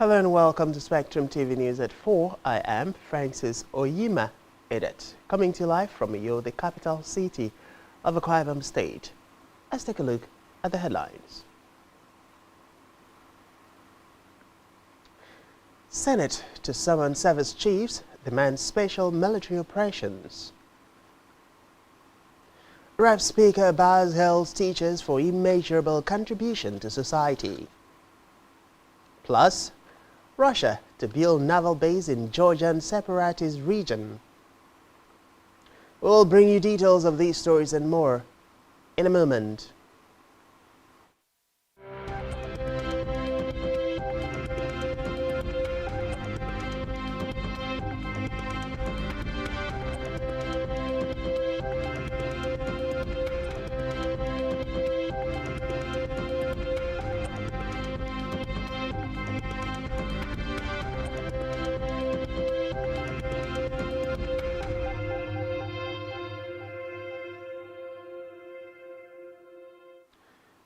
Hello and welcome to Spectrum TV News at 4. I am Francis Oyima Edet, coming to you live from Uyo, the capital city of Akwa Ibom State. Let's take a look at the headlines. Senate to summon service chiefs demands special military operations. Rep Speaker Baz hails teachers for immeasurable contribution to society. Plus, Russia to build naval base in Georgian separatist region. We'll bring you details of these stories and more in a moment.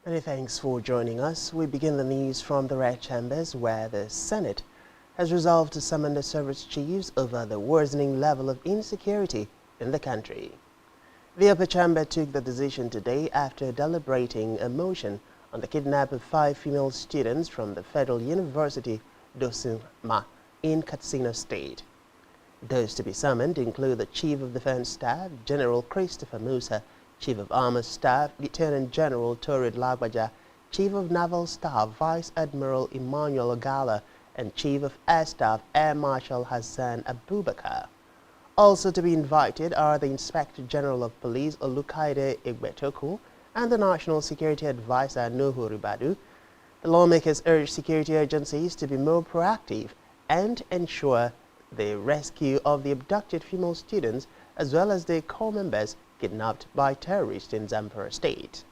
Many thanks for joining us. We begin the news from the Red Chambers, where the Senate has resolved to summon the service chiefs over the worsening level of insecurity in the country. The upper chamber took the decision today after deliberating a motion on the kidnap of 5 female students from the Federal University Dosuma in Katsina State. Those to be summoned include the Chief of Defense Staff, General Christopher Musa, Chief of Army Staff, Lieutenant General Torrid Lagbaja, Chief of Naval Staff, Vice Admiral Emmanuel Ogala, and Chief of Air Staff, Air Marshal Hassan Abubakar. Also to be invited are the Inspector General of Police Olukaide Egbetoku and the National Security Advisor Nuhu Ribadu. The lawmakers urge security agencies to be more proactive and ensure the rescue of the abducted female students as well as their core members kidnapped by terrorists in Zamfara State.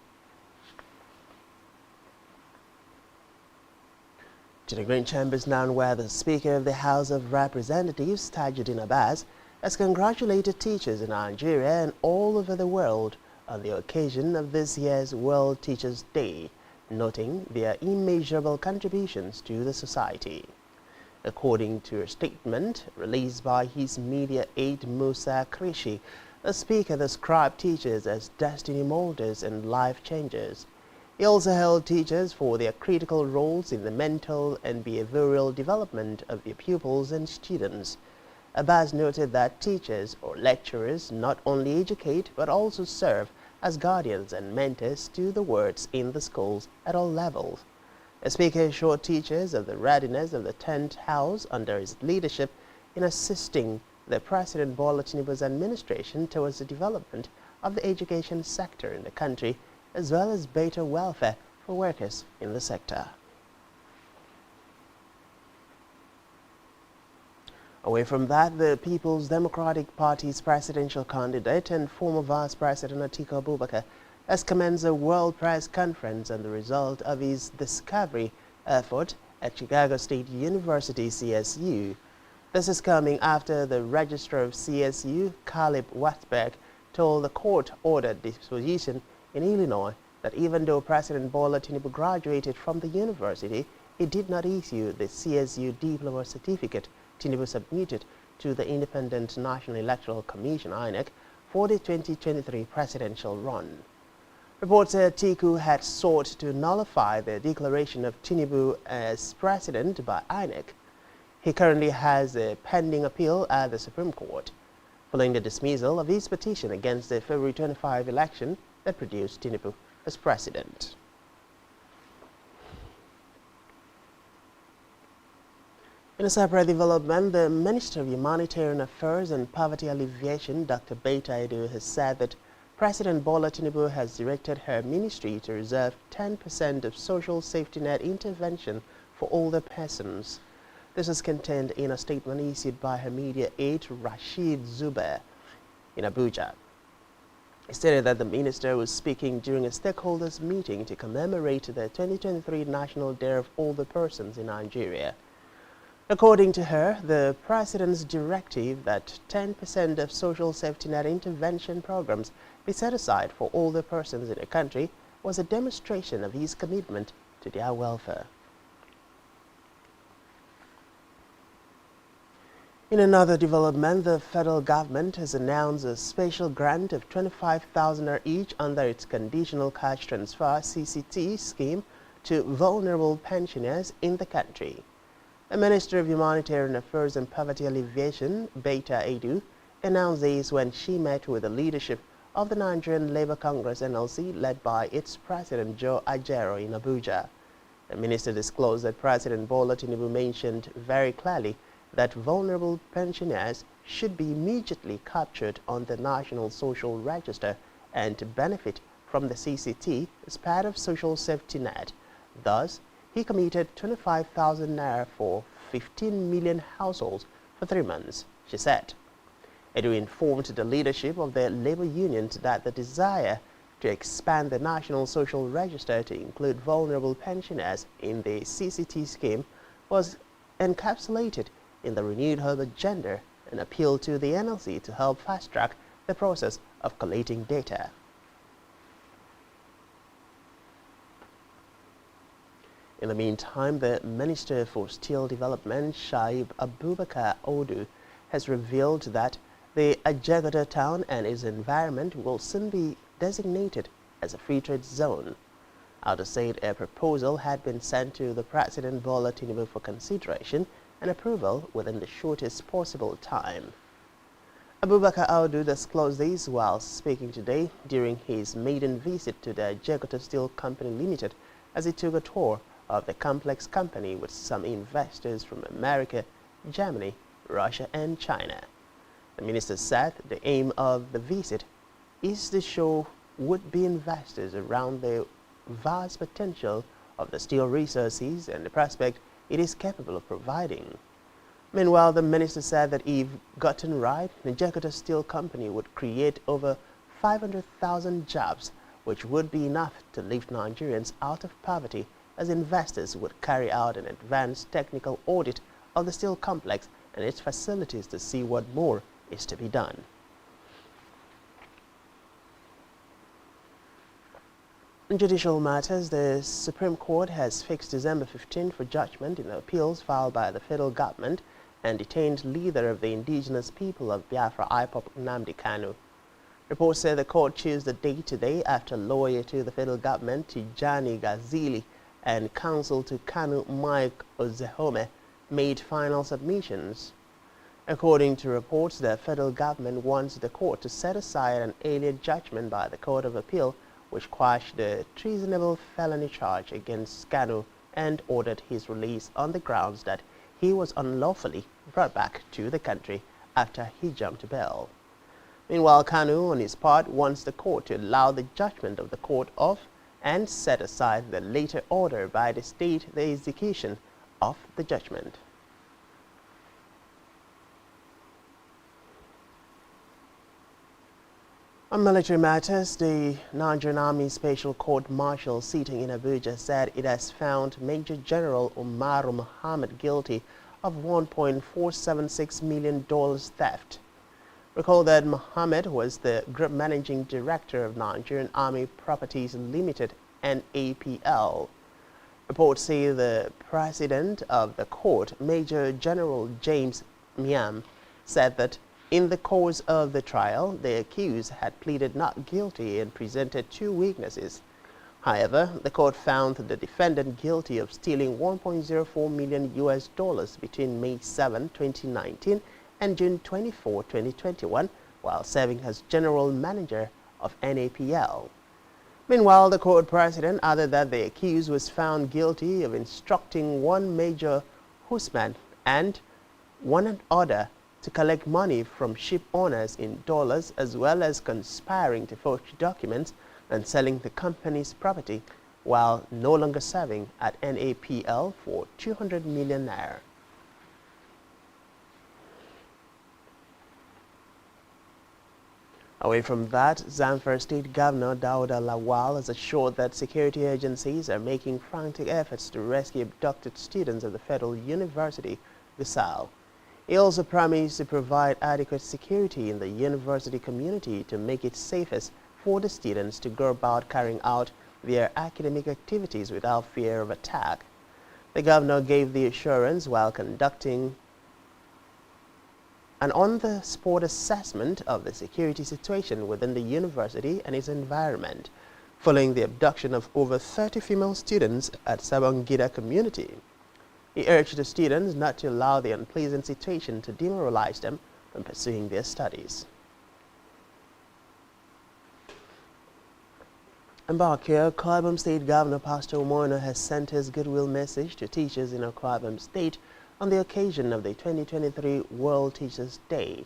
To the Green Chambers now, where the Speaker of the House of Representatives, Tajuddin Abbas, has congratulated teachers in Nigeria and all over the world on the occasion of this year's World Teachers' Day, noting their immeasurable contributions to the society. According to a statement released by his media aide Musa Krishi, the Speaker described teachers as destiny molders and life changers. He also held teachers for their critical roles in the mental and behavioral development of their pupils and students. Abbas noted that teachers or lecturers not only educate but also serve as guardians and mentors to the wards in the schools at all levels. The Speaker assured teachers of the readiness of the 10th House under his leadership in assisting the President Bola Tinubu's administration towards the development of the education sector in the country, as well as better welfare for workers in the sector. Away from that, the People's Democratic Party's presidential candidate and former Vice President Atiku Abubakar has commenced a World Press Conference on the result of his discovery effort at Chicago State University, CSU. This is coming after the registrar of CSU, Caleb Watzberg, told the court-ordered disposition in Illinois that even though President Bola Tinubu graduated from the university, he did not issue the CSU diploma certificate Tinubu submitted to the Independent National Electoral Commission, INEC, for the 2023 presidential run. Reports say Atiku had sought to nullify the declaration of Tinubu as president by INEC. He currently has a pending appeal at the Supreme Court, following the dismissal of his petition against the February 25 election that produced Tinubu as president. In a separate development, the Minister of Humanitarian Affairs and Poverty Alleviation, Dr. Beta Edu, has said that President Bola Tinubu has directed her ministry to reserve 10% of social safety net intervention for older persons. This is contained in a statement issued by her media aide Rashid Zubair in Abuja. He stated that the minister was speaking during a stakeholders meeting to commemorate the 2023 National Day of Older Persons in Nigeria. According to her, the president's directive that 10% of social safety net intervention programs be set aside for older persons in the country was a demonstration of his commitment to their welfare. In another development, the federal government has announced a special grant of 25,000 each under its Conditional Cash Transfer (CCT) scheme to vulnerable pensioners in the country. The Minister of Humanitarian Affairs and Poverty Alleviation, Beta Edu, announced this when she met with the leadership of the Nigerian Labour Congress (NLC) led by its President Joe Ajero in Abuja. The minister disclosed that President Bola Tinubu mentioned very clearly that vulnerable pensioners should be immediately captured on the National Social Register and to benefit from the CCT as part of social safety net. Thus, he committed 25,000 naira for 15 million households for 3 months, she said. Edu informed the leadership of the labor unions that the desire to expand the National Social Register to include vulnerable pensioners in the CCT scheme was encapsulated in the renewed hope agenda and appealed to the NLC to help fast-track the process of collating data. In the meantime, the Minister for Steel Development, Shaib Abubakar Odu, has revealed that the Ajagota town and its environment will soon be designated as a free trade zone. Odu said a proposal had been sent to the President Bola Tinubu for consideration and approval within the shortest possible time. Abubakar Odu disclosed this while speaking today during his maiden visit to the Ajagota Steel Company Limited as he took a tour of the complex company with some investors from America, Germany, Russia and China. The minister said the aim of the visit is to show would-be investors around the vast potential of the steel resources and the prospect it is capable of providing. Meanwhile, the minister said that if gotten right, the Jakarta Steel Company would create over 500,000 jobs, which would be enough to lift Nigerians out of poverty, as investors would carry out an advanced technical audit of the steel complex and its facilities to see what more is to be done. In judicial matters, the Supreme Court has fixed December 15 for judgment in the appeals filed by the federal government and detained leader of the indigenous people of Biafra, IPOB, Nnamdi Kanu. Reports say the court chose the date today after lawyer to the federal government, Tijani Gazili, and counsel to Kanu, Mike Ozehome, made final submissions. According to reports, the federal government wants the court to set aside an earlier judgment by the Court of Appeal, which quashed the treasonable felony charge against Kanu and ordered his release on the grounds that he was unlawfully brought back to the country after he jumped bail. Meanwhile, Kanu, on his part, wants the court to allow the judgment of the court off and set aside the later order by the state the execution of the judgment. On military matters, the Nigerian Army Special Court Martial sitting in Abuja said it has found Major General Umaru Muhammad guilty of $1.476 million theft. Recall that Muhammad was the Group Managing Director of Nigerian Army Properties Limited, NAPL. Reports say the President of the court, Major General James Miam, said that in the course of the trial, the accused had pleaded not guilty and presented 2 witnesses. However, the court found the defendant guilty of stealing $1.04 million between May 7, 2019 and June 24, 2021, while serving as general manager of NAPL. Meanwhile, the court president added that the accused was found guilty of instructing one Major Husman and one other to collect money from ship owners in dollars, as well as conspiring to forge documents and selling the company's property while no longer serving at NAPL for 200 million naira. Away from that, Zamfara State Governor Dauda Lawal has assured that security agencies are making frantic efforts to rescue abducted students of the Federal University, Gusau. He also promised to provide adequate security in the university community to make it safest for the students to go about carrying out their academic activities without fear of attack. The governor gave the assurance while conducting an on-the-spot assessment of the security situation within the university and its environment, following the abduction of over 30 female students at Sabangida community. He urged the students not to allow the unpleasant situation to demoralize them from pursuing their studies. In Akwa Ibom State Governor Pastor Umoina has sent his goodwill message to teachers in Akwa Ibom State on the occasion of the 2023 World Teachers' Day.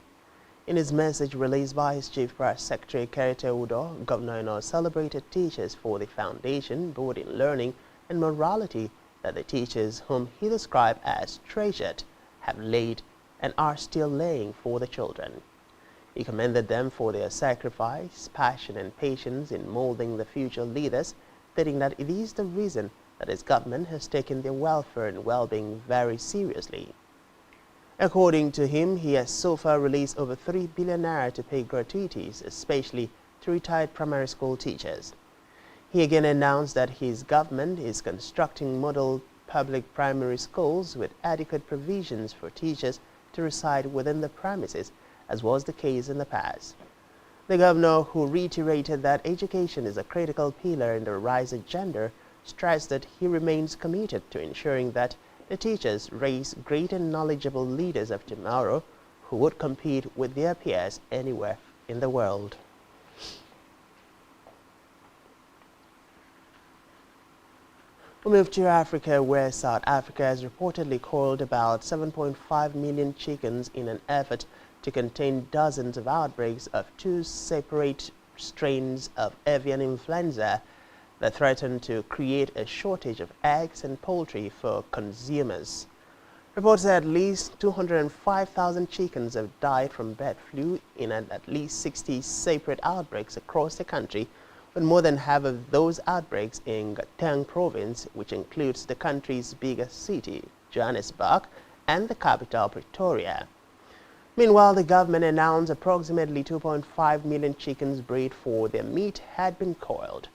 In his message released by his Chief Press Secretary Kerete Udo, Governor Umoina celebrated teachers for the foundation both in learning and morality that the teachers whom he described as treasured have laid and are still laying for the children. He commended them for their sacrifice, passion and patience in molding the future leaders, stating that it is the reason that his government has taken their welfare and well-being very seriously. According to him, he has so far released over 3 billion naira to pay gratuities, especially to retired primary school teachers. He again announced that his government is constructing model public primary schools with adequate provisions for teachers to reside within the premises, as was the case in the past. The governor, who reiterated that education is a critical pillar in the rise of gender, stressed that he remains committed to ensuring that the teachers raise great and knowledgeable leaders of tomorrow who would compete with their peers anywhere in the world. We move to Africa, where South Africa has reportedly culled about 7.5 million chickens in an effort to contain dozens of outbreaks of 2 separate strains of avian influenza that threaten to create a shortage of eggs and poultry for consumers. Reports say at least 205,000 chickens have died from bird flu in at least 60 separate outbreaks across the country, with more than half of those outbreaks in Gauteng province, which includes the country's biggest city, Johannesburg, and the capital, Pretoria. Meanwhile, the government announced approximately 2.5 million chickens bred for their meat had been culled.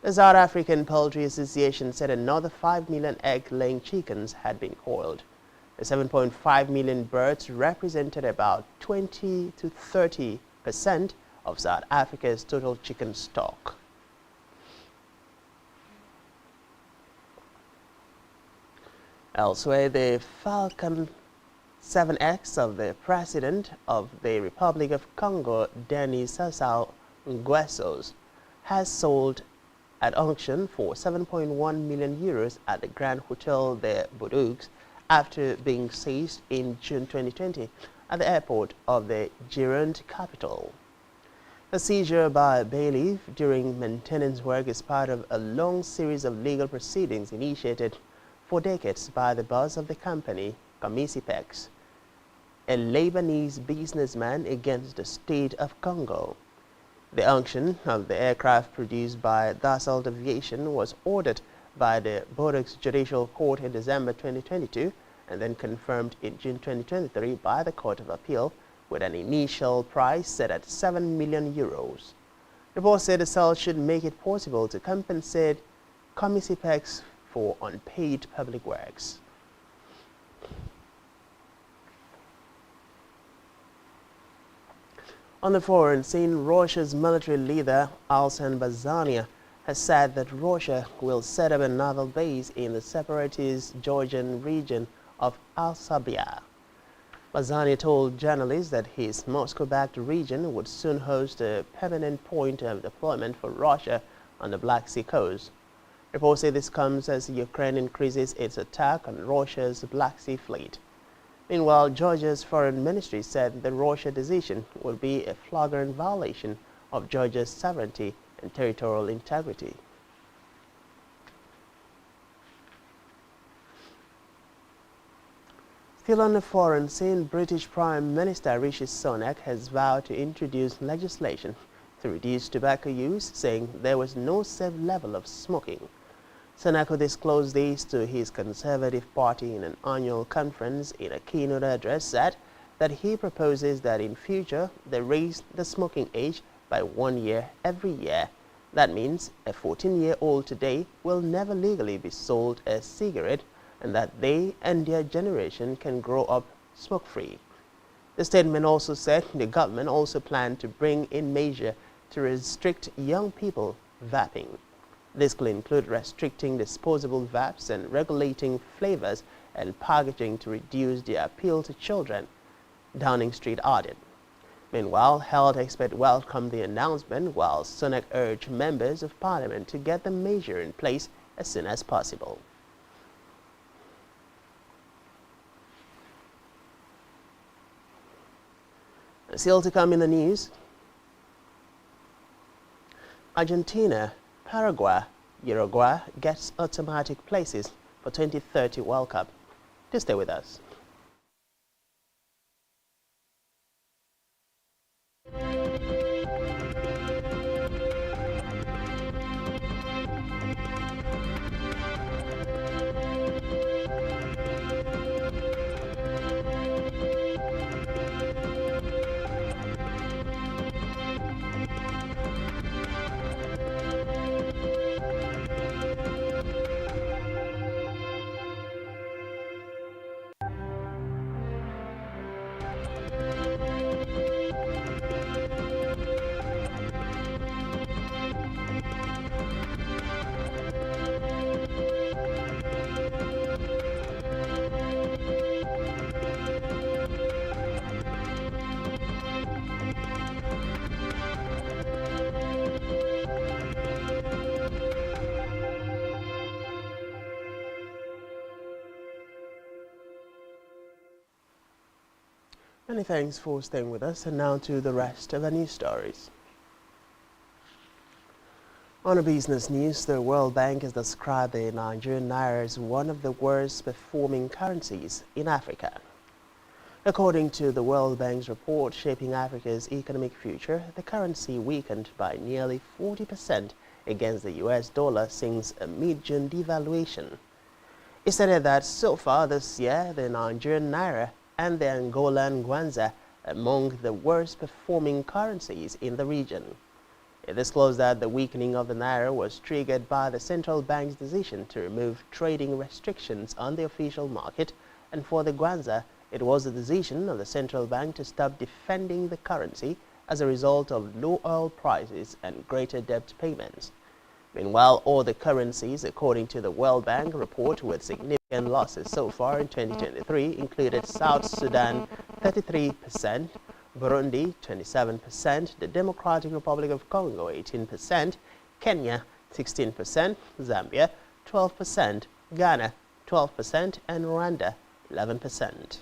The South African Poultry Association said another 5 million egg-laying chickens had been culled. The 7.5 million birds represented about 20 to 30% of South Africa's total chicken stock. Elsewhere, the Falcon 7X of the President of the Republic of Congo, Denis Sassou Nguesso's, has sold at auction for 7.1 million euros at the Grand Hotel de Bordeaux after being seized in June 2020 at the airport of the Gironde capital. The seizure by a bailiff during maintenance work is part of a long series of legal proceedings initiated for decades by the boss of the company, Comisipex, a Lebanese businessman, against the state of Congo. The auction of the aircraft produced by Dassault Aviation was ordered by the Bordeaux Judicial Court in December 2022 and then confirmed in June 2023 by the Court of Appeal, with an initial price set at 7 million euros. Reports said the sale should make it possible to compensate Comisipex for unpaid public works. On the foreign scene, Russia's military leader, Alsan Bazania, has said that Russia will set up a naval base in the separatist Georgian region of Al-Sabia. Bazania told journalists that his Moscow-backed region would soon host a permanent point of deployment for Russia on the Black Sea coast. Reports say this comes as Ukraine increases its attack on Russia's Black Sea fleet. Meanwhile, Georgia's foreign ministry said the Russia decision would be a flagrant violation of Georgia's sovereignty and territorial integrity. Still on the foreign scene, British Prime Minister Rishi Sunak has vowed to introduce legislation to reduce tobacco use, saying there was no safe level of smoking. Sunak disclosed this to his Conservative Party in an annual conference. In a keynote address, said that he proposes that in future they raise the smoking age by 1 year every year. That means a 14-year-old today will never legally be sold a cigarette, and that they and their generation can grow up smoke-free. The statement also said the government also planned to bring in measures to restrict young people vaping. This could include restricting disposable vapes and regulating flavors and packaging to reduce their appeal to children, Downing Street added. Meanwhile, health experts welcomed the announcement, while Sunak urged members of parliament to get the measure in place as soon as possible. Still to come in the news, Argentina, Paraguay, Uruguay gets automatic places for 2030 World Cup. Do stay with us. Many thanks for staying with us, and now to the rest of the news stories. On a business news, the World Bank has described the Nigerian naira as one of the worst performing currencies in Africa. According to the World Bank's report Shaping Africa's Economic Future, the currency weakened by nearly 40% against the US dollar since a mid-June devaluation. It stated that so far this year, the Nigerian naira and the Angolan kwanza among the worst performing currencies in the region. It disclosed that the weakening of the naira was triggered by the central bank's decision to remove trading restrictions on the official market, and for the kwanza, it was the decision of the central bank to stop defending the currency as a result of low oil prices and greater debt payments. Meanwhile, all the currencies, according to the World Bank report, with significant losses so far in 2023 included South Sudan 33%, Burundi 27%, the Democratic Republic of Congo 18%, Kenya 16%, Zambia 12%, Ghana 12%, and Rwanda 11%.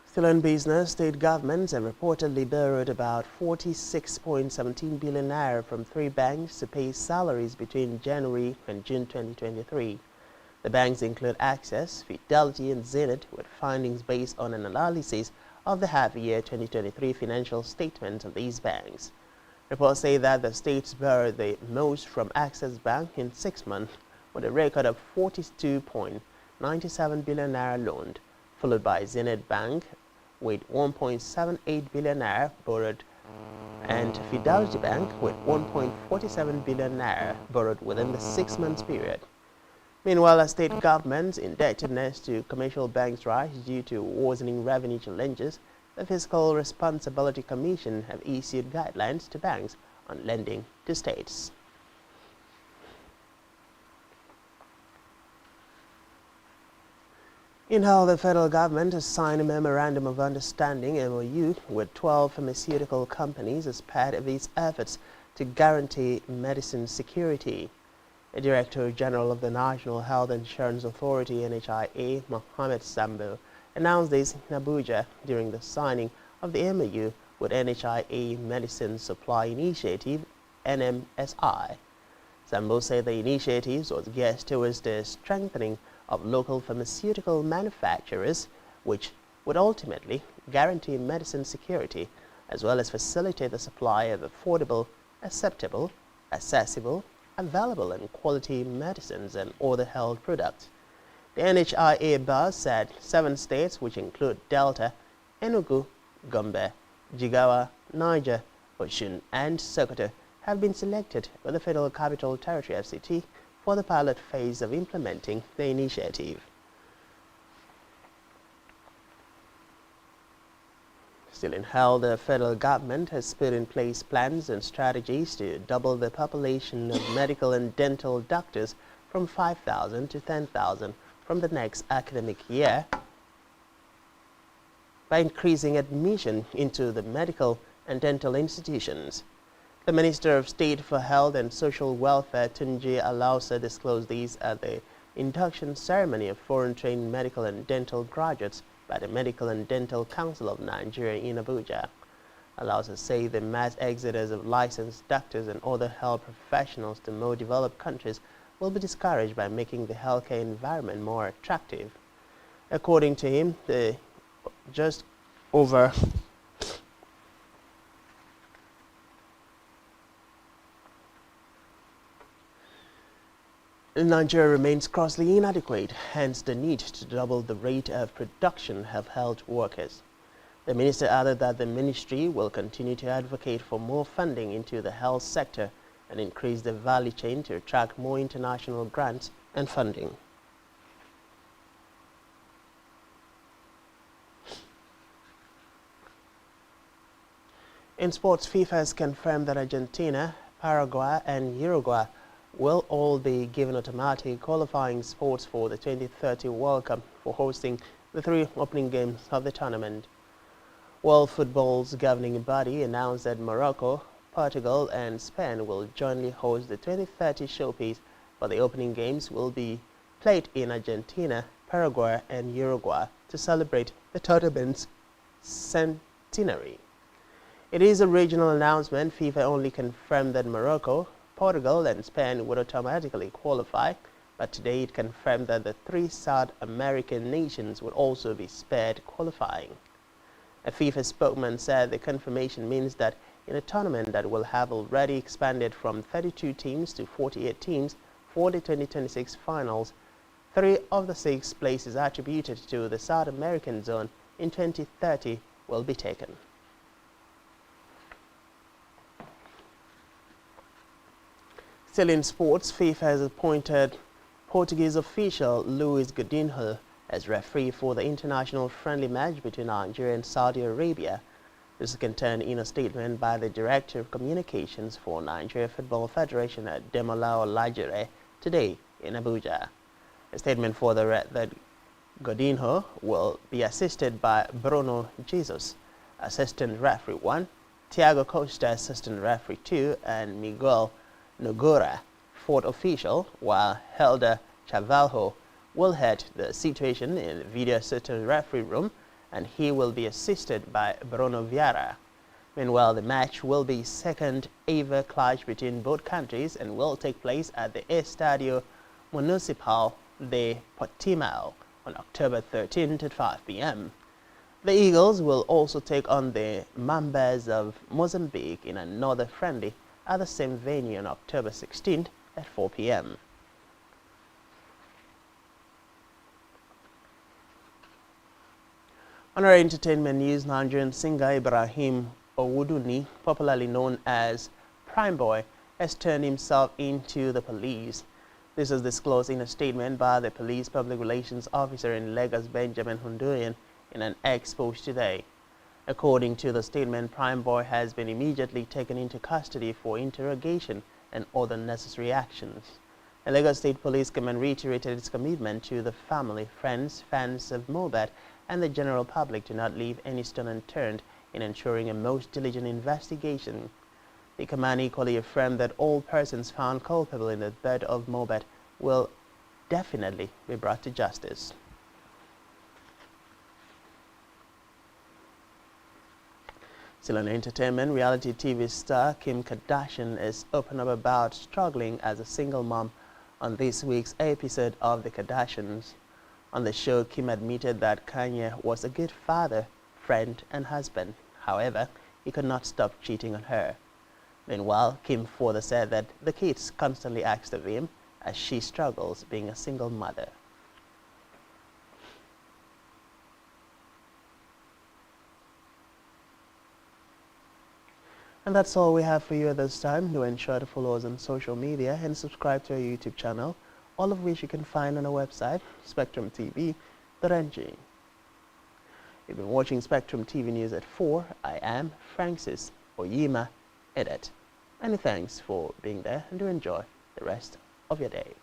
Still in business, state governments have reportedly borrowed about 46.17 billion naira from 3 banks to pay salaries between January and June 2023. The banks include Access, Fidelity, and Zenith, with findings based on an analysis of the half-year 2023 financial statements of these banks. Reports say that the states borrowed the most from Access Bank in 6 months, with a record of 42.97 billion naira loaned, followed by Zenith Bank with 1.78 billion naira borrowed, and Fidelity Bank with 1.47 billion naira borrowed within the 6 months period. Meanwhile, the state government's indebtedness to commercial banks rise due to worsening revenue challenges. The Fiscal Responsibility Commission have issued guidelines to banks on lending to states. In how the federal government has signed a Memorandum of Understanding (MOU) with 12 pharmaceutical companies as part of its efforts to guarantee medicine security. The Director General of the National Health Insurance Authority (NHIA), Mohammed Sambo, announced this in Abuja during the signing of the MOU with NHIA Medicine Supply Initiative (NMSI). Sambo said the initiative was geared towards the strengthening of local pharmaceutical manufacturers, which would ultimately guarantee medicine security, as well as facilitate the supply of affordable, acceptable, accessible, available, and quality medicines and other health products. The NHIA boss said 7 states, which include Delta, Enugu, Gombe, Jigawa, Niger, Osun, and Sokoto, have been selected by the Federal Capital Territory (FCT) for the pilot phase of implementing the initiative. Still in health, the federal government has put in place plans and strategies to double the population of medical and dental doctors from 5,000 to 10,000 from the next academic year by increasing admission into the medical and dental institutions. The Minister of State for Health and Social Welfare, Tunji Alausa, disclosed these at the induction ceremony of foreign-trained medical and dental graduates by the Medical and Dental Council of Nigeria in Abuja. Alausa said the mass exodus of licensed doctors and other health professionals to more developed countries will be discouraged by making the healthcare environment more attractive. According to him, Nigeria remains grossly inadequate, hence the need to double the rate of production of health workers. The minister added that the ministry will continue to advocate for more funding into the health sector and increase the value chain to attract more international grants and funding. In sports, FIFA has confirmed that Argentina, Paraguay and Uruguay will all be given automatic qualifying spots for the 2030 World Cup for hosting the 3 opening games of the tournament. World Football's governing body announced that Morocco, Portugal and Spain will jointly host the 2030 showpiece, but the opening games will be played in Argentina, Paraguay and Uruguay to celebrate the tournament's centenary. In its original announcement, FIFA only confirmed that Morocco, Portugal and Spain would automatically qualify, but today it confirmed that the 3 South American nations would also be spared qualifying. A FIFA spokesman said the confirmation means that in a tournament that will have already expanded from 32 teams to 48 teams for the 2026 finals, 3 of the 6 places attributed to the South American zone in 2030 will be taken. Still in sports, FIFA has appointed Portuguese official Luis Godinho as referee for the international friendly match between Nigeria and Saudi Arabia. This is contained in a statement by the Director of Communications for Nigeria Football Federation at Demola Olajire today in Abuja. A statement for the read that Godinho will be assisted by Bruno Jesus, Assistant Referee 1, Thiago Costa, Assistant Referee 2, and Miguel Nogura, 4th official, while Helder Chavalho will head the situation in the video assistant referee room, and he will be assisted by Bruno Vieira. Meanwhile, the match will be second ever clash between both countries and will take place at the Estadio Municipal de Portimao on October 13th at 5 p.m. The Eagles will also take on the Mambas of Mozambique in another friendly at the same venue on October 16th at 4 p.m. On our entertainment news, Nigerian singer Ibrahim Owuduni, popularly known as Prime Boy, has turned himself into the police. This was disclosed in a statement by the police public relations officer in Lagos, Benjamin Hundoyin, in an X post today. According to the statement, Prime Boy has been immediately taken into custody for interrogation and other necessary actions. The Lagos State Police Command reiterated its commitment to the family, friends, fans of Mohbad, and the general public to not leave any stone unturned in ensuring a most diligent investigation. The command equally affirmed that all persons found culpable in the death of Mohbad will definitely be brought to justice. Still on entertainment, reality TV star Kim Kardashian is open up about struggling as a single mom on this week's episode of The Kardashians. On the show, Kim admitted that Kanye was a good father, friend, and husband. However, he could not stop cheating on her. Meanwhile, Kim further said that the kids constantly asked of him as she struggles being a single mother. And that's all we have for you at this time. Do ensure to follow us on social media and subscribe to our YouTube channel, all of which you can find on our website, SpectrumTv.ng. You've been watching Spectrum TV News at 4. I am Francis Oyima Edet. Many thanks for being there, and do enjoy the rest of your day.